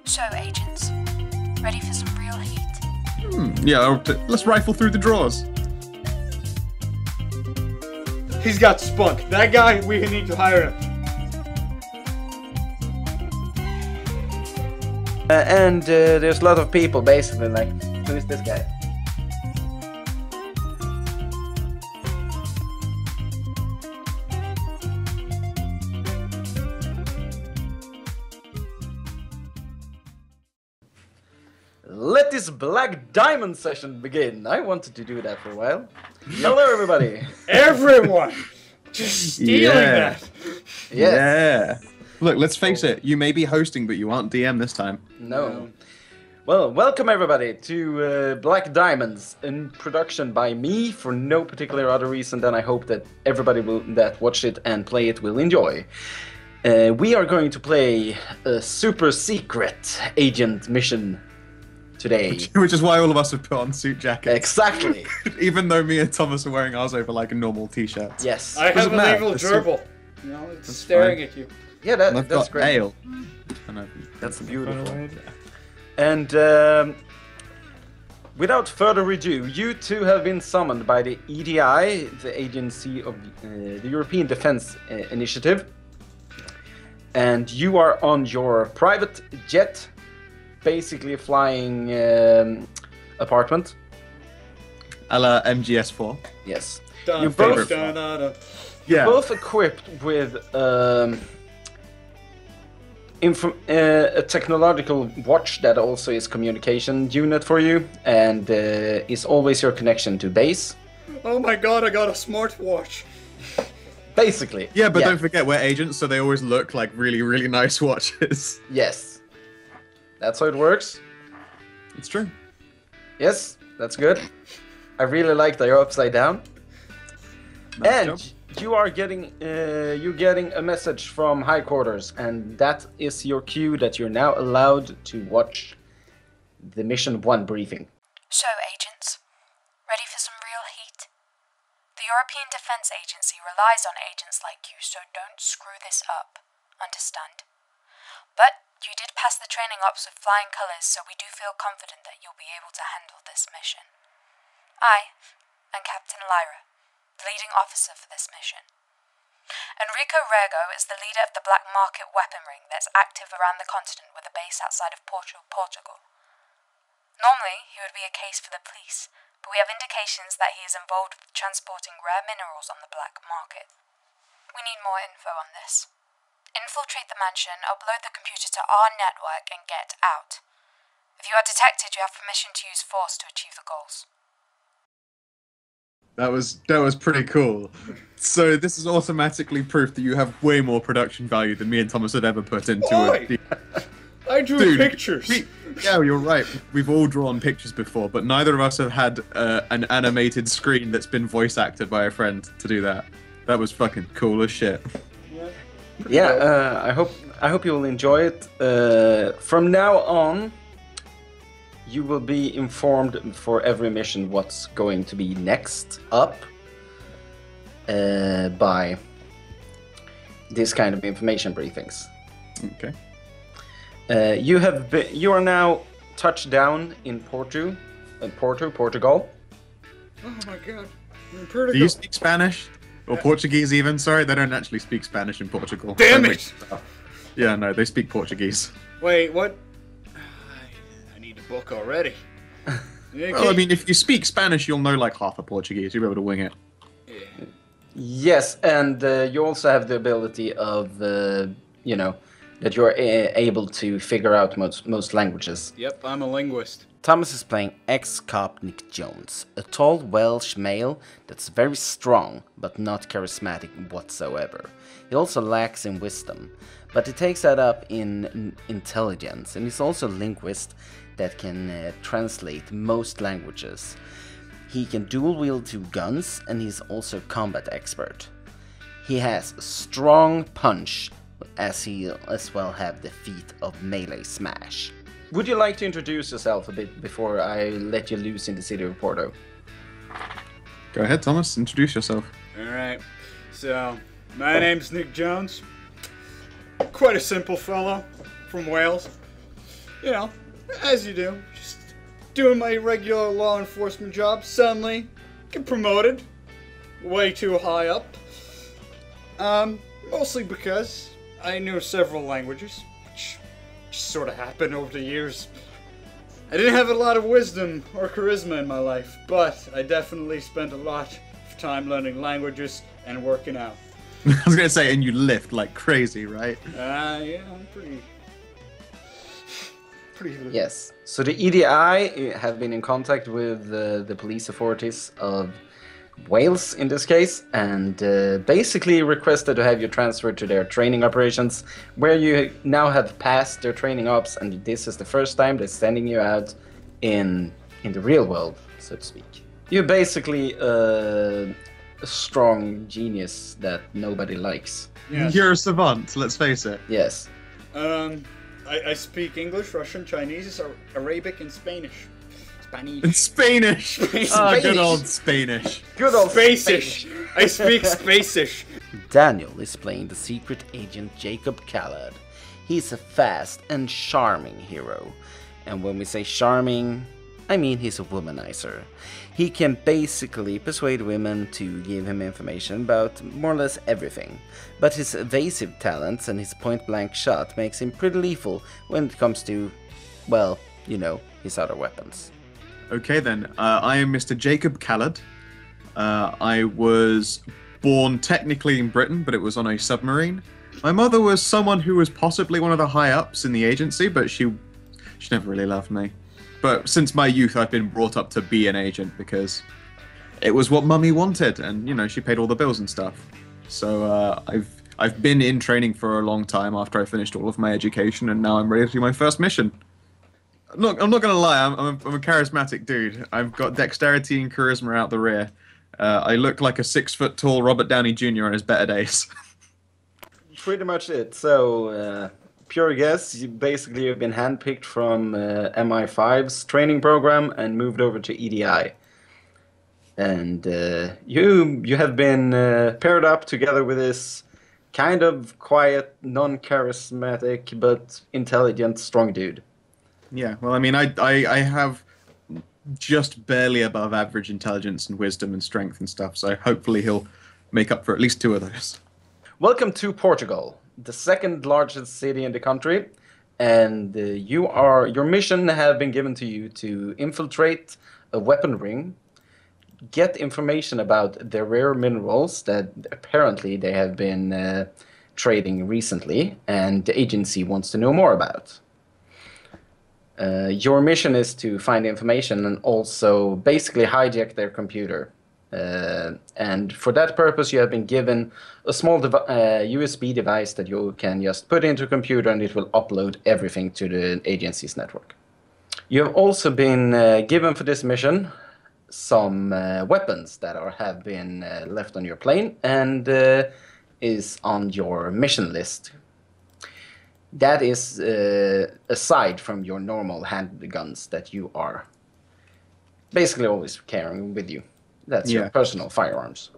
So, agents, ready for some real heat? Yeah, let's rifle through the drawers. He's got spunk. That guy, we need to hire him. And there's a lot of people basically like, who is this guy? Let this Black Diamond session begin. I wanted to do that for a while. Hello, everybody. Everyone! Just stealing that. Yes. Yeah. Look, let's face it. You may be hosting, but you aren't DM this time. No. Well, welcome everybody to Black Diamonds, in production by me for no particular other reason than I hope that everybody that watch it and play it will enjoy. We are going to play a super secret agent mission today. Which is why all of us have put on suit jackets. Exactly. Even though me and Thomas are wearing ours over like a normal t-shirt. Yes. I have Doesn't a matter. legal gerbil. You know, it's staring at you. Yeah, And I've that's got great. ale. That's beautiful. And without further ado, you two have been summoned by the EDI, the Agency of the European Defence Initiative. And you are on your private jet, basically a flying apartment. A la MGS4. Yes. Dun, You dun, both- dun, dun, dun. Yeah. Both equipped with a technological watch that also is communication unit for you and is always your connection to base. Oh my god, I got a smartwatch. Basically. Yeah, but don't forget we're agents, so they always look like really, really nice watches. Yes. That's how it works. It's true. Yes, that's good. I really like that you're upside down. Nice And job. you are getting a message from High Quarters, and that is your cue that you're now allowed to watch the Mission 1 briefing. So, agents, ready for some real heat? The European Defence Agency relies on agents like you, so don't screw this up. Understand? But you did pass the training ops with flying colours, so we do feel confident that you'll be able to handle this mission. I am Captain Lyra, the leading officer for this mission. Enrico Rego is the leader of the black market weapon ring that's active around the continent with a base outside of Portugal. Normally, he would be a case for the police, but we have indications that he is involved with transporting rare minerals on the black market. We need more info on this. Infiltrate the mansion, upload the computer to our network, and get out. If you are detected, you have permission to use force to achieve the goals. That was pretty cool. So this is automatically proof that you have way more production value than me and Thomas had ever put into Oi! it. I drew Dude, pictures. Yeah, you're right. We've all drawn pictures before, but neither of us have had an animated screen that's been voice acted by a friend to do that. That was fucking cool as shit. Yeah, I hope you will enjoy it. From now on, you will be informed for every mission what's going to be next up by this kind of information briefings. Okay. You are now touched down in Porto, Portugal. Oh my god. I'm in Do Portugal. you speak Spanish? Or Portuguese even? Sorry, they don't actually speak Spanish in Portugal. Damn Don't it! make- Yeah, no, they speak Portuguese. Wait, what? I need a book already. Yeah, Well, I mean, if you speak Spanish, you'll know like half of Portuguese. You'll be able to wing it. yeah. Yes, and you also have the ability of, that you're able to figure out most languages. Yep, I'm a linguist. Thomas is playing ex-cop Nick Jones, a tall Welsh male that's very strong, but not charismatic whatsoever. He also lacks in wisdom, but he takes that up in intelligence, and he's also a linguist that can translate most languages. He can dual-wield 2 guns, and he's also a combat expert. He has strong punch, as he as well have the feat of melee smash. Would you like to introduce yourself a bit before I let you loose in the city of Porto? Go ahead, Thomas. Introduce yourself. Alright, so, my name's Nick Jones. Quite a simple fellow from Wales. You know, as you do. Just doing my regular law enforcement job. Suddenly, get promoted. Way too high up. Mostly because I knew several languages. Which just sort of happened over the years. I didn't have a lot of wisdom or charisma in my life, but I definitely spent a lot of time learning languages and working out. I was gonna say, and you lift like crazy, right? Yeah, I'm pretty. Yes. So the EDI have been in contact with the police authorities of Wales in this case, and basically requested to have you transferred to their training operations, where you now have passed their training ops, and this is the first time they're sending you out in the real world, so to speak. You're basically a strong genius that nobody likes. Yes. You're a savant, let's face it. Yes. I speak English, Russian, Chinese, Arabic, and Spanish. In Spanish! Oh, good old Spanish. Good old Spaceish! I speak Spaceish! Daniel is playing the secret agent Jacob MacLeod. He's a fast and charming hero. And when we say charming, I mean he's a womanizer. He can basically persuade women to give him information about more or less everything. But his evasive talents and his point-blank shot makes him pretty lethal when it comes to, well, you know, his other weapons. Okay then, I am Mr. Jacob MacLeod. I was born technically in Britain, but it was on a submarine. My mother was someone who was possibly one of the high-ups in the agency, but she never really loved me. But since my youth, I've been brought up to be an agent because it was what Mummy wanted, and you know, she paid all the bills and stuff. So I've been in training for a long time after I finished all of my education, and now I'm ready to do my first mission. I'm not gonna lie, I'm a charismatic dude. I've got dexterity and charisma out the rear. I look like a 6-foot-tall Robert Downey Jr. on his better days. Pretty much it. So, pure guess, you've been handpicked from MI5's training program and moved over to EDI. And you have been paired up together with this kind of quiet, non-charismatic, but intelligent, strong dude. Yeah, well, I mean, I have just barely above average intelligence and wisdom and strength and stuff, so hopefully he'll make up for at least 2 of those. Welcome to Portugal, the second largest city in the country, and your mission have been given to you to infiltrate a weapon ring, get information about the rare minerals that apparently they have been trading recently, and the agency wants to know more about. Your mission is to find information and also basically hijack their computer. And for that purpose, you have been given a small USB device that you can just put into a computer, and it will upload everything to the agency's network. You have also been given for this mission some weapons that have been left on your plane and is on your mission list. That is aside from your normal handguns that you are basically always carrying with you. That's your personal firearms.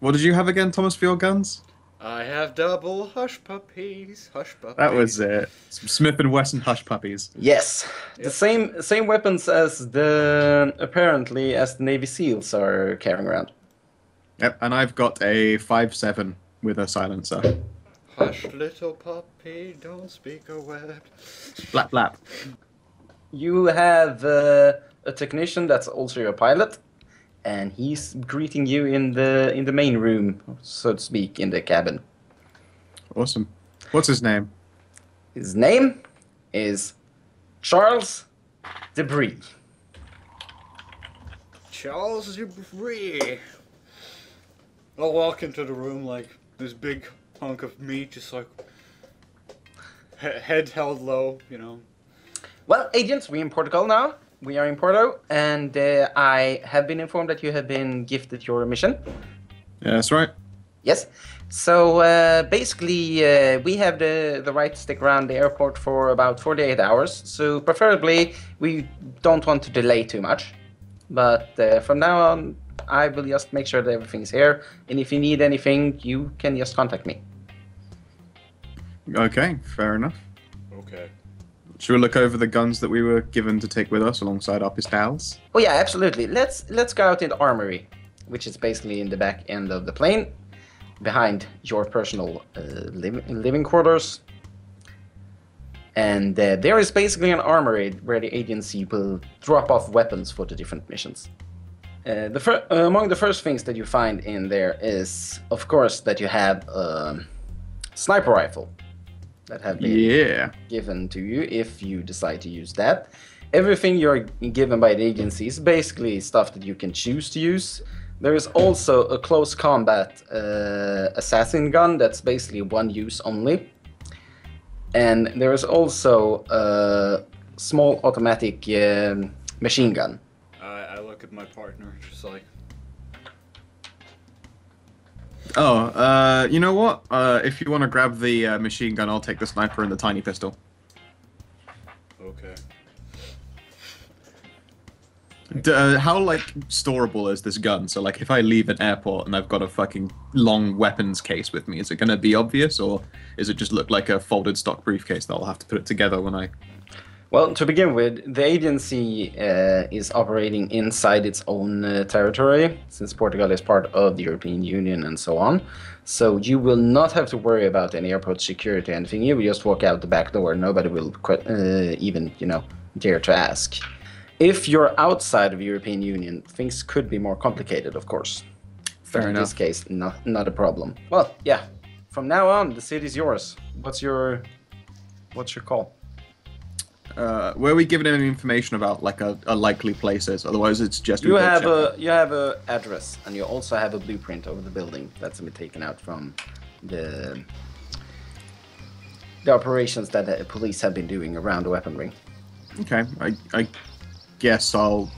What did you have again, Thomas, for your guns? I have double hush puppies, hush puppies. That was it. Some Smith & Wesson hush puppies. Yes, the same weapons as apparently as the Navy SEALs are carrying around. Yep, and I've got a 5.7 with a silencer. Hush, little puppy, don't speak a word. Flap, flap. You have a technician that's also your pilot, and he's greeting you in the main room, so to speak, in the cabin. Awesome. What's his name? His name is Charles Debris. Charles Debris. I'll walk into the room like this big hunk of meat, just like head held low, you know. Well, agents, we're in Portugal now. We are in Porto, and I have been informed that you have been gifted your mission. Yeah, that's right. Yes. So basically, we have the right to stick around the airport for about 48 hours. So preferably, we don't want to delay too much. But from now on, I will just make sure that everything's here. And if you need anything, you can just contact me. Okay, fair enough. Okay. Should we look over the guns that we were given to take with us alongside our pistols? Oh yeah, absolutely. Let's go out in the armory, which is basically in the back end of the plane, behind your personal living quarters. And there is basically an armory where the agency will drop off weapons for the different missions. Among the first things that you find in there is, of course, that you have a sniper rifle that have been given to you if you decide to use that. Everything you're given by the agency is basically stuff that you can choose to use. There is also a close combat assassin gun that's basically one use only. And there is also a small automatic machine gun. I look at my partner, just like... Oh, you know what? If you want to grab the machine gun, I'll take the sniper and the tiny pistol. Okay. How, like, storable is this gun? So, like, if I leave an airport and I've got a fucking long weapons case with me, is it going to be obvious, or is it just look like a folded stock briefcase that I'll have to put it together when I... Well, to begin with, the agency is operating inside its own territory, since Portugal is part of the European Union and so on. So you will not have to worry about any airport security or anything. You will just walk out the back door. Nobody will even, dare to ask. If you're outside of the European Union, things could be more complicated, of course. Fair enough. In this case, not a problem. Well, yeah. From now on, the city's yours. What's your call? Were we given any information about like a likely places? Otherwise, it's just you have a address, and you also have a blueprint over the building that's been taken out from the operations that the police have been doing around the weaponry. Okay, I guess I'll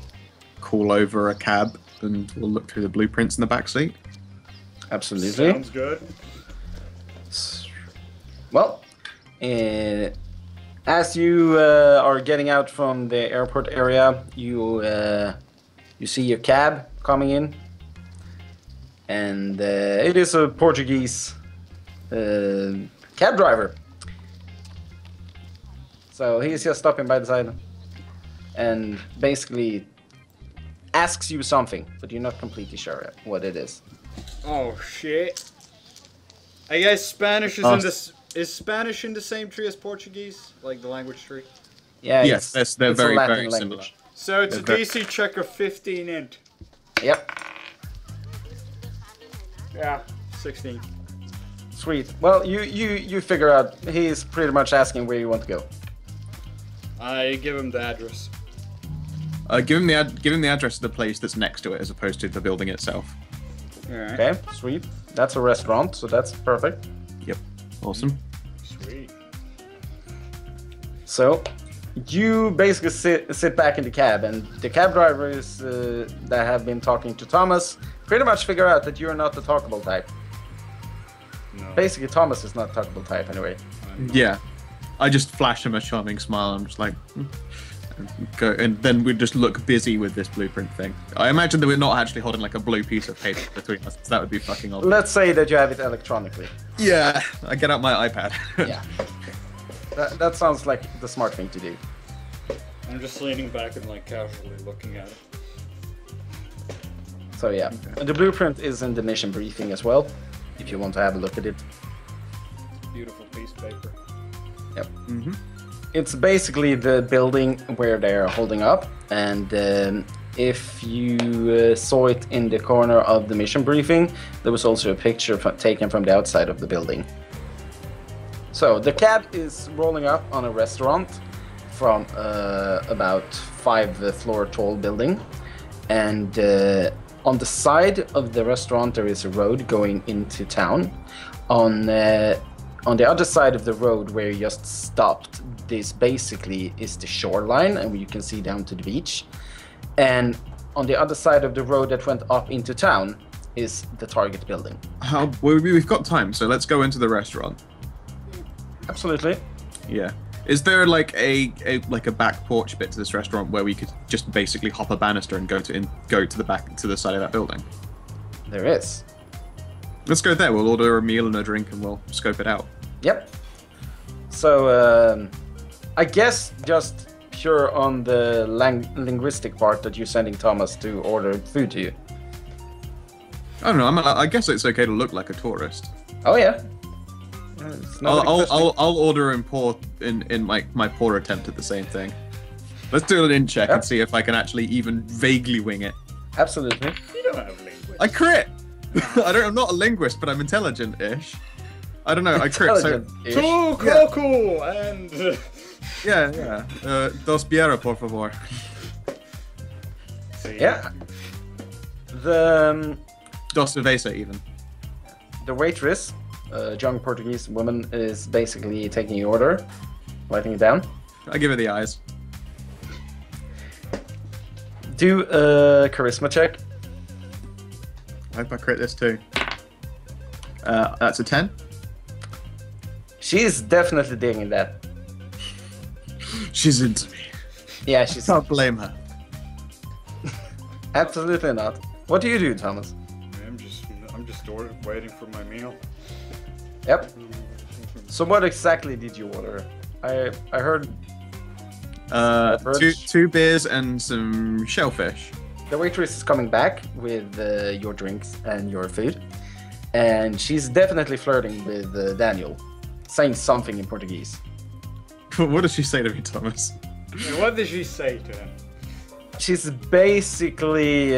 call over a cab and we'll look through the blueprints in the back seat. Absolutely. Sounds good. Well, as you are getting out from the airport area, you see your cab coming in, and it is a Portuguese cab driver. So he's just stopping by the side and basically asks you something, but you're not completely sure what it is. Oh shit! I guess Spanish is in this. Is Spanish in the same tree as Portuguese, like the language tree? Yeah. Yes, they're very Latin similar. So it's a DC check of 15 int. Yep. Yeah, 16. Sweet. Well, you figure out he's pretty much asking where you want to go. I give him the address. Give him the address of the place that's next to it, as opposed to the building itself. Alright. Okay, sweet. That's a restaurant, so that's perfect. Yep. Awesome. Sweet. So, you basically sit back in the cab, and the cab drivers that have been talking to Thomas pretty much figure out that you're not the talkable type. No. Basically, Thomas is not the talkable type anyway. Yeah. I just flash him a charming smile. I'm just like, go, and then we just look busy with this blueprint thing. I imagine that we're not actually holding like a blue piece of paper between us. That would be fucking odd. Let's say that you have it electronically. Yeah, I get out my iPad. Yeah. That sounds like the smart thing to do. I'm just leaning back and like casually looking at it. So yeah, the blueprint is in the mission briefing as well, if you want to have a look at it. Beautiful piece of paper. Yep. Mm-hmm. It's basically the building where they're holding up, and if you saw it in the corner of the mission briefing, there was also a picture taken from the outside of the building. So the cab is rolling up on a restaurant from about 5-floor tall building, and on the side of the restaurant there is a road going into town. On the other side of the road where you just stopped, this basically is the shoreline, and you can see down to the beach. And on the other side of the road that went up into town is the target building. We've got time, so let's go into the restaurant. Absolutely. Yeah. Is there like a back porch bit to this restaurant where we could just basically hop a banister and go to the back to the side of that building? There is. Let's go there. We'll order a meal and a drink, and we'll scope it out. Yep. So I guess just pure on the linguistic part that you're sending Thomas to order food to you. I don't know. I guess it's okay to look like a tourist. Oh yeah. It's not I'll order in my poor attempt at the same thing. Let's do an in check and see if I can actually even vaguely wing it. Absolutely. You don't have linguistics. I crit. I'm not a linguist, but I'm intelligent-ish. I don't know. I crit. So Cool, and yeah. Dos biera, por favor. Yeah. The Dos cerveza, even. The waitress, a young Portuguese woman, is basically taking your order, writing it down. I give her the eyes. Do a charisma check. I hope I crit this too. That's a 10. She's definitely digging that. She's into me. Yeah, she's... Can't blame her. Absolutely not. What do you do, Thomas? I'm just waiting for my meal. Yep. So what exactly did you order? I heard... two beers and some shellfish. The waitress is coming back with your drinks and your food. And she's definitely flirting with Daniel, saying something in Portuguese. What does she say to me, Thomas? What did she say to him? She's basically,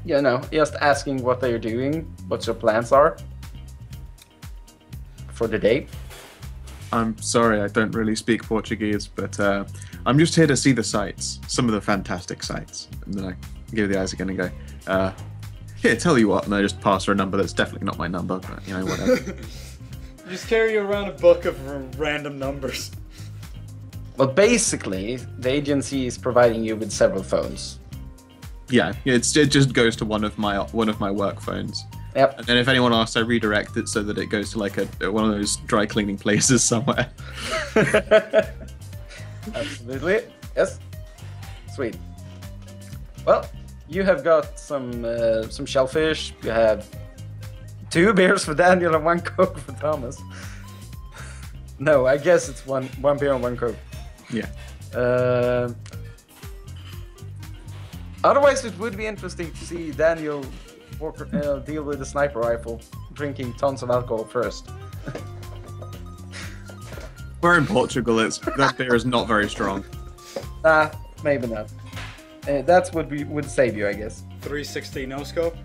just asking what they're doing, what your plans are for the day. I'm sorry, I don't really speak Portuguese, but I'm just here to see the sights, some of the fantastic sights. And then I give her the eyes again and go, here, tell you what, and I just pass her a number that's definitely not my number, but whatever. Just carry around a book of random numbers. Well, basically, the agency is providing you with several phones. Yeah, it just goes to one of my work phones. Yep. And then if anyone asks, I redirect it so that it goes to like one of those dry cleaning places somewhere. Absolutely. Yes. Sweet. Well, you have got some shellfish. You have 2 beers for Daniel and 1 Coke for Thomas. No, I guess it's one beer and 1 Coke. Yeah. Otherwise, it would be interesting to see Daniel deal with a sniper rifle, drinking tons of alcohol first. We're in Portugal. That beer is not very strong. Nah, maybe not. That's what would save you, I guess. 360 no scope.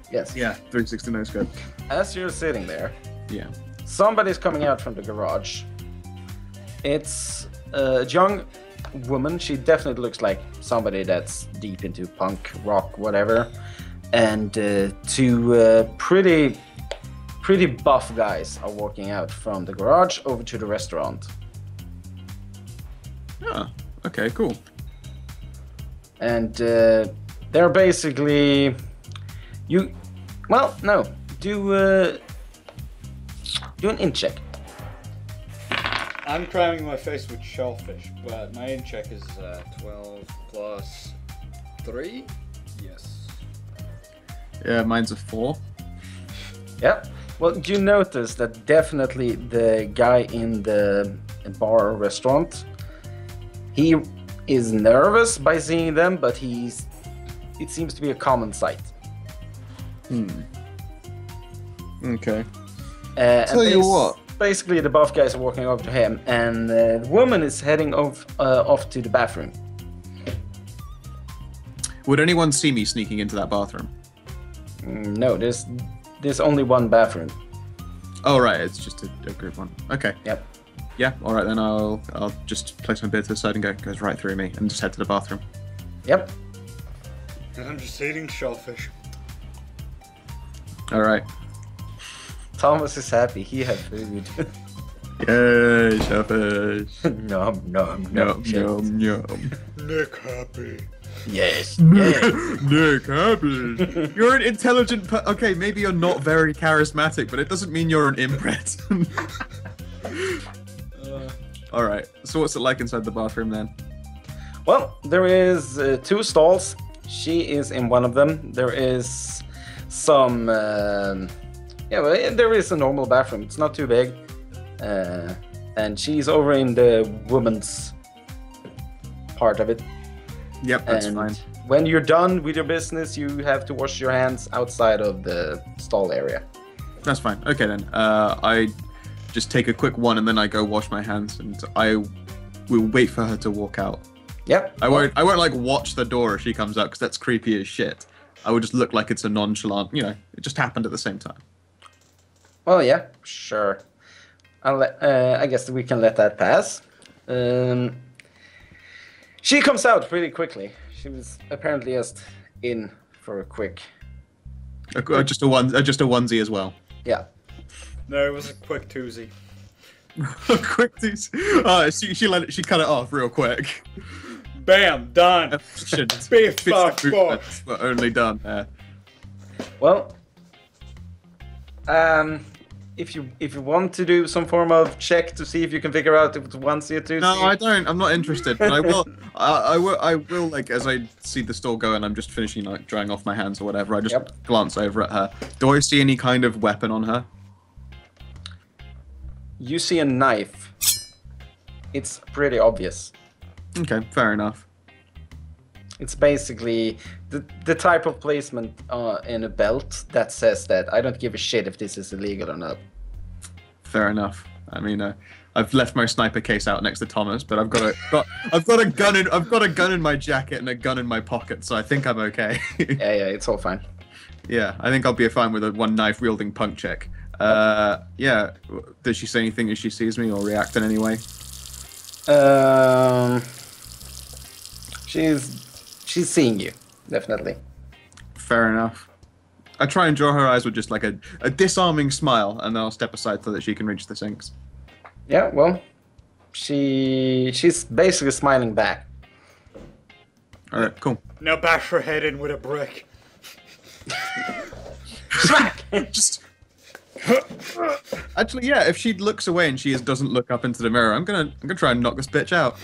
Yes. Yeah, 360 no scope. As you're sitting there, Yeah. somebody's coming out from the garage. It's a young woman. She definitely looks like somebody that's deep into punk, rock, whatever. And 2 pretty buff guys are walking out from the garage over to the restaurant. Ah, okay, cool. And they're basically... Do an in check. I'm cramming my face with shellfish, but my in check is 12 plus 3. Yes. Yeah, mine's a 4. Yeah. Well, you notice that definitely the guy in the bar or restaurant, he is nervous by seeing them, but it seems to be a common sight. Okay. Tell you what. Basically, the buff guys are walking over to him, and the woman is heading off to the bathroom. Would anyone see me sneaking into that bathroom? No, there's only one bathroom. Oh, right, it's just a group one. Okay. Yep. Yeah, alright then I'll just place my beer to the side and goes right through me and just head to the bathroom. Yep. I'm just eating shellfish. Alright. Thomas is happy. He had food. Yay, shellfish. Nom nom nom. Yum, yum. Nick happy. Yes. Nick, happy. You're an intelligent okay, maybe you're not very charismatic, but it doesn't mean you're an inbred. Alright, so what's it like inside the bathroom then? Well, there is 2 stalls. She is in one of them. There is some... there is a normal bathroom. It's not too big. and she's over in the woman's part of it. Yep, that's And fine. when you're done with your business, you have to wash your hands outside of the stall area. That's fine. Okay then. I just take a quick one and then I go wash my hands and I will wait for her to walk out. Yep. I won't like watch the door as she comes out because that's creepy as shit. I would just look like it's a nonchalant, it just happened at the same time. Well, yeah, sure. I guess we can let that pass. She comes out pretty quickly. She was apparently just in for a quick. Just a onesie as well. Yeah. No, it was a quick twosy. Quick these. She cut it off real quick. Bam, done. Efficient. Beef Fist off movements were only done there. Well, if you want to do some form of check to see if you can figure out if it's onesie or twosie. No, I don't. I'm not interested. But I will. I will. Like as I see the store go and I'm just finishing like drying off my hands or whatever. I just glance over at her. Do I see any kind of weapon on her? You see a knife. It's pretty obvious. Okay, fair enough. It's basically the type of placement in a belt that says that I don't give a shit if this is illegal or not. Fair enough. I mean, I've left my sniper case out next to Thomas, but I've got a gun in my jacket and a gun in my pocket, so I think I'm okay. Yeah, it's all fine. Yeah, I think I'll be fine with a one knife wielding punk check. Yeah. Does she say anything as she sees me or react in any way? She's seeing you, definitely. Fair enough. I try and draw her eyes with just like a disarming smile, and then I'll step aside so that she can reach the sinks. Yeah, well, she's basically smiling back. All right, cool. Now bash her head in with a brick. Smack! Just. Actually, yeah. If she looks away and she doesn't look up into the mirror, I'm gonna try and knock this bitch out.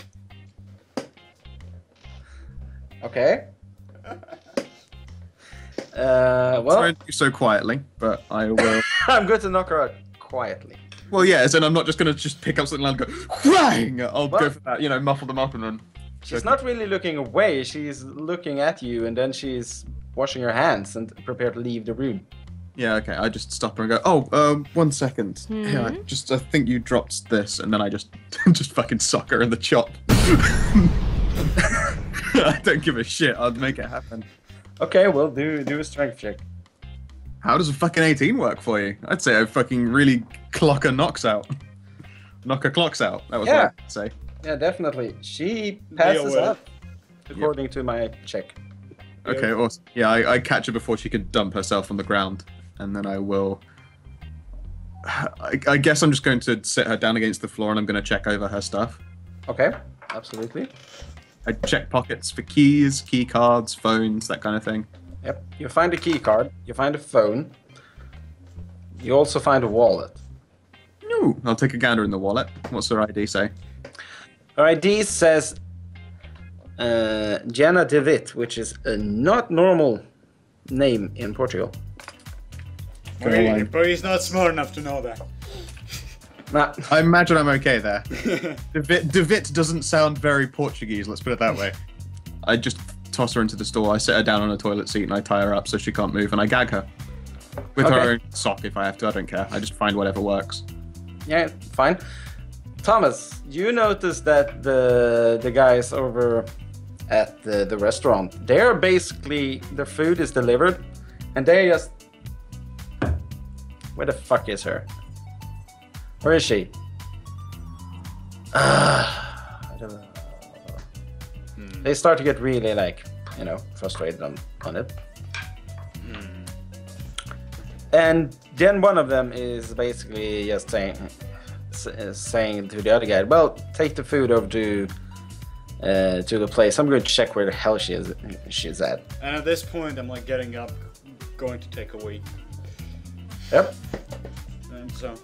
Okay. Well, Try and do so quietly, but I will. I'm going to knock her out quietly. Well, yeah, as in I'm not just gonna just pick up something and go whang. I'll go for that, muffle them up and then. She's not really looking away. She's looking at you, and then she's washing her hands and prepared to leave the room. Yeah, okay. I just stop her and go, oh, 1 second. Yeah, I think you dropped this, and then I just fucking sock her in the chop. I don't give a shit. I'll make it happen. Okay, well, do a strength check. How does a fucking 18 work for you? I'd say I fucking really clock her knocks out. Knock her clocks out. That was what I'd say. Yeah, definitely. She passes up, according to my check. Okay, awesome. Yeah, I catch her before she could dump herself on the ground, and then I will. I guess I'm just going to sit her down against the floor, and I'm going to check over her stuff. Okay, absolutely. I check pockets for keys, key cards, phones, that kind of thing. Yep. You find a key card. You find a phone. You also find a wallet. Ooh, I'll take a gander in the wallet. What's her ID say? Her ID says Jenna DeWitt, which is a not normal name in Portugal. But he's not smart enough to know that. Nah. I imagine I'm okay there. DeWitt doesn't sound very Portuguese, let's put it that way. I just toss her into the store, I sit her down on a toilet seat and I tie her up so she can't move and I gag her. With her own sock if I have to, I don't care. I just find whatever works. Yeah, fine. Thomas, you noticed that the guys over at the restaurant, they're basically, their food is delivered and they just... Where the fuck is her? Where is she? I don't know. They start to get really frustrated on it. And then one of them is basically just saying to the other guy, well, take the food over to the place. I'm going to check where the hell she's at. And at this point, I'm like getting up, going to take a wee. Yep. And so.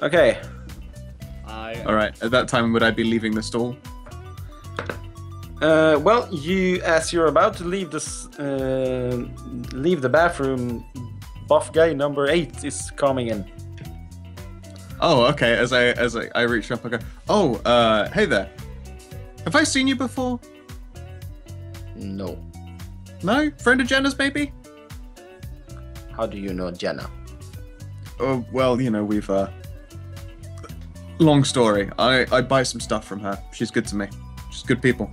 Okay. Alright, at that time would I be leaving the stall? Well, as you're about to leave the bathroom, buff guy number 8 is coming in. Oh, okay. As I reach up, I go, oh, hey there. Have I seen you before? No. No? Friend of Jenna's, maybe? How do you know Jenna? Oh, well, you know, we've, long story. I buy some stuff from her. She's good to me. She's good people.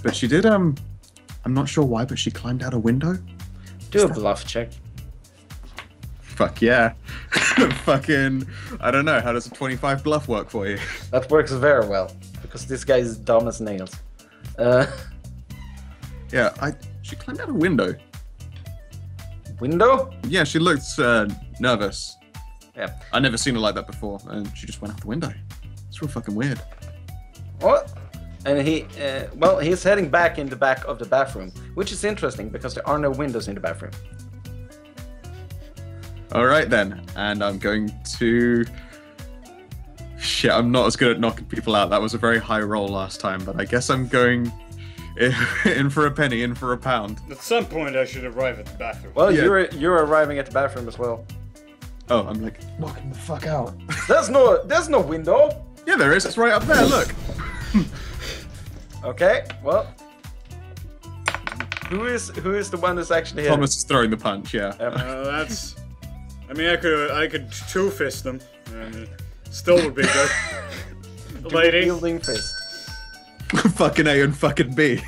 But she did, I'm not sure why, but she climbed out a window. Do a bluff check. Fuck yeah. Fucking, I don't know, how does a 25 bluff work for you? That works very well, because this guy is dumb as nails. Yeah, she climbed out a window. Window? Yeah, she looked nervous. Yeah. I'd never seen her like that before, and she just went out the window. It's real fucking weird. What? And he's heading back in the back of the bathroom, which is interesting because there are no windows in the bathroom. Alright then, and I'm going to... Shit, I'm not as good at knocking people out. That was a very high roll last time, but I guess I'm going in for a penny, in for a pound. At some point, I should arrive at the bathroom. Well, Yeah. you're arriving at the bathroom as well. Oh, I'm like, knocking the fuck out. There's no window. Yeah, there is. It's right up there, look. Okay, well, who is the one that's actually here? Thomas is throwing the punch, yeah. That's... I mean, I could two-fist them. And still would be good. Lady. Wielding fist. Fucking A and fucking B.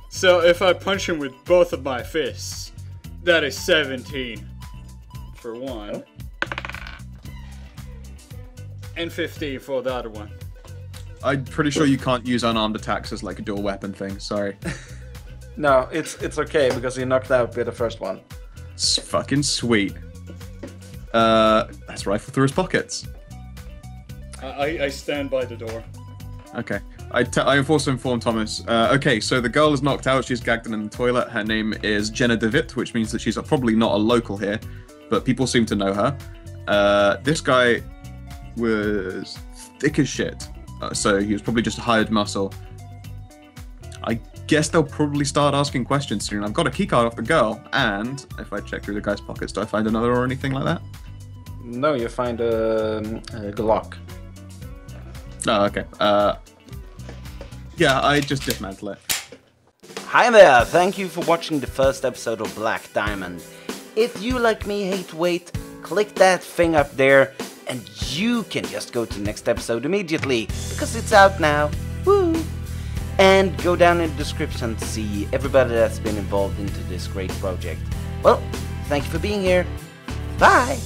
So if I punch him with both of my fists, that is 17 for one. And 15 for the other one. I'm pretty sure you can't use unarmed attacks as like a dual weapon thing, sorry. No, it's okay because he knocked out with the first one. It's fucking sweet. Let's rifle through his pockets. I stand by the door. Okay. I also informed Thomas. Okay, so the girl is knocked out. She's gagged in the toilet. Her name is Jenna DeWitt, which means that she's probably not a local here, but people seem to know her. This guy was thick as shit, so he was probably just a hired muscle. I guess they'll probably start asking questions soon. I've got a keycard off the girl, and if I check through the guy's pockets, do I find another or anything like that? No, you find a Glock. Oh, okay. Yeah, I just dismantle it. Hi there, thank you for watching the first episode of Black Diamond. If you, like me, hate to wait, click that thing up there, and you can just go to the next episode immediately, because it's out now. Woo! And go down in the description to see everybody that's been involved into this great project. Well, thank you for being here. Bye!